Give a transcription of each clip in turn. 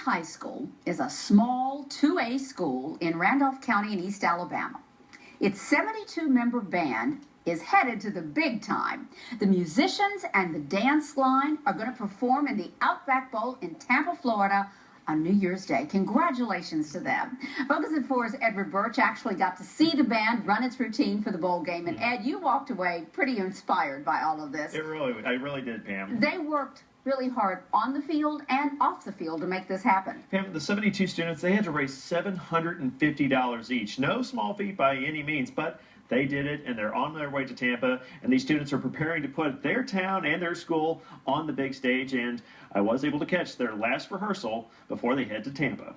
High School is a small 2A school in Randolph County in East Alabama. Its 72-member band is headed to the big time. The musicians and the dance line are going to perform in the Outback Bowl in Tampa, Florida on New Year's Day. Congratulations to them. Focus at 4's Edward Birch actually got to see the band run its routine for the bowl game. And Ed, you walked away pretty inspired by all of this. I really did, Pam. They worked really hard on the field and off the field to make this happen. Pam, the 72 students, they had to raise $750 each. No small feat by any means, but they did it, and they're on their way to Tampa, and these students are preparing to put their town and their school on the big stage, and I was able to catch their last rehearsal before they head to Tampa.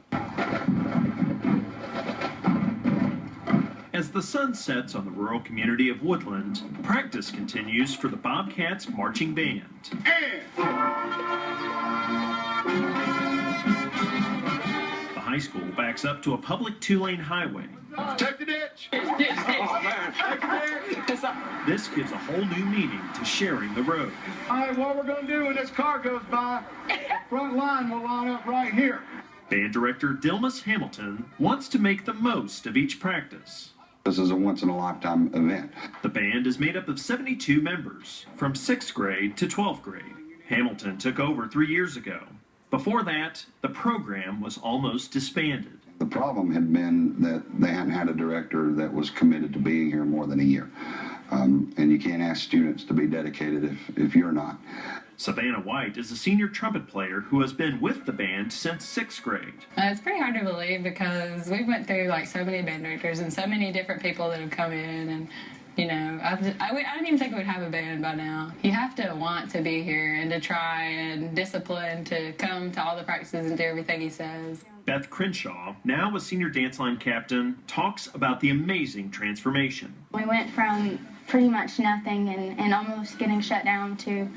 As the sun sets on the rural community of Woodland, practice continues for the Bobcats marching band. The high school backs up to a public two-lane highway. Check the ditch! This gives a whole new meaning to sharing the road. All right, what we're going to do when this car goes by, the front line will line up right here. Band director Dilmus Hamilton wants to make the most of each practice. This is a once-in-a-lifetime event. The band is made up of 72 members, from 6th grade to 12th grade. Hamilton took over 3 years ago. Before that, the program was almost disbanded. The problem had been that they hadn't had a director that was committed to being here more than a year. And you can't ask students to be dedicated if you're not. Savannah White is a senior trumpet player who has been with the band since 6th grade. It's pretty hard to believe because we went through like so many band directors and so many different people that have come in, and you know, I didn't even think we'd have a band by now. You have to want to be here and to try and discipline to come to all the practices and do everything he says. Beth Crenshaw, now a senior dance line captain, talks about the amazing transformation. We went from pretty much nothing and almost getting shut down to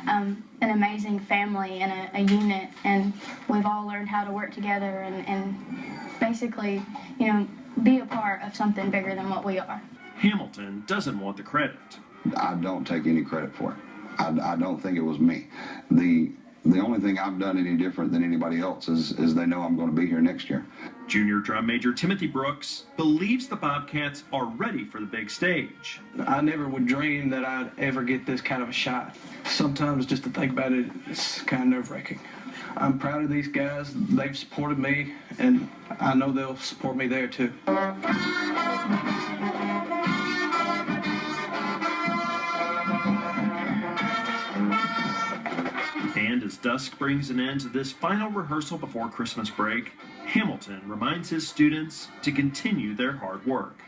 an amazing family and a unit, and we've all learned how to work together and basically, you know, be a part of something bigger than what we are. Hamilton doesn't want the credit. I don't take any credit for it. I don't think it was me. The only thing I've done any different than anybody else is they know I'm going to be here next year. Junior drum major Timothy Brooks believes the Bobcats are ready for the big stage. I never would dream that I'd ever get this kind of a shot. Sometimes just to think about it, it's kind of nerve-wracking. I'm proud of these guys. They've supported me, and I know they'll support me there too. And as dusk brings an end to this final rehearsal before Christmas break, Hamilton reminds his students to continue their hard work.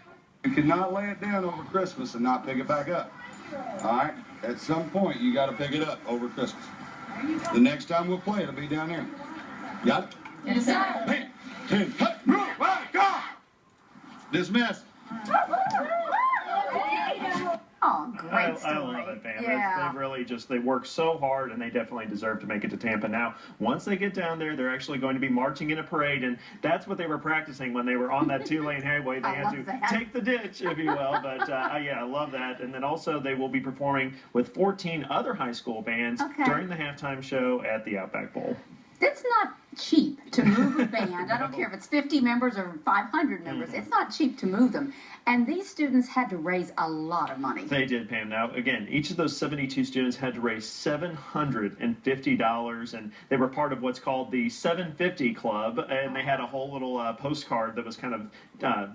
You cannot lay it down over Christmas and not pick it back up. All right? At some point, you got to pick it up over Christmas. The next time we'll play, it'll be down here. Got it? Yes, sir. Hey, 10, cut, move, right, go! Dismiss. Oh, great story. I love it, man. Yeah. They really they work so hard, and they definitely deserve to make it to Tampa. Now, once they get down there, they're actually going to be marching in a parade, and that's what they were practicing when they were on that two-lane highway. They had to take the ditch, if you will. But, yeah, I love that. And then also they will be performing with 14 other high school bands during the halftime show at the Outback Bowl. It's not cheap to move a band. I don't care if it's 50 members or 500 members. It's not cheap to move them. And these students had to raise a lot of money. They did, Pam. Now, again, each of those 72 students had to raise $750, and they were part of what's called the 750 Club, and they had a whole little postcard that was kind of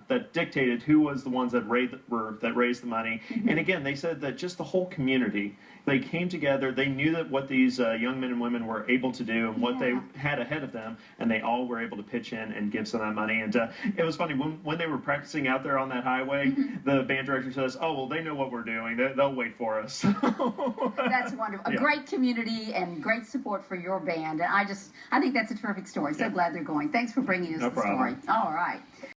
that dictated who was the ones that raised the money. And again, they said that just the whole community, they came together. They knew that what these young men and women were able to do and what they had ahead of them, and they all were able to pitch in and give some of that money. And it was funny when they were practicing out there on that highway. The band director says, "Oh, well, they know what we're doing. They'll wait for us." That's wonderful. A great community and great support for your band. And I think that's a terrific story. So glad they're going. Thanks for bringing us the story. All right.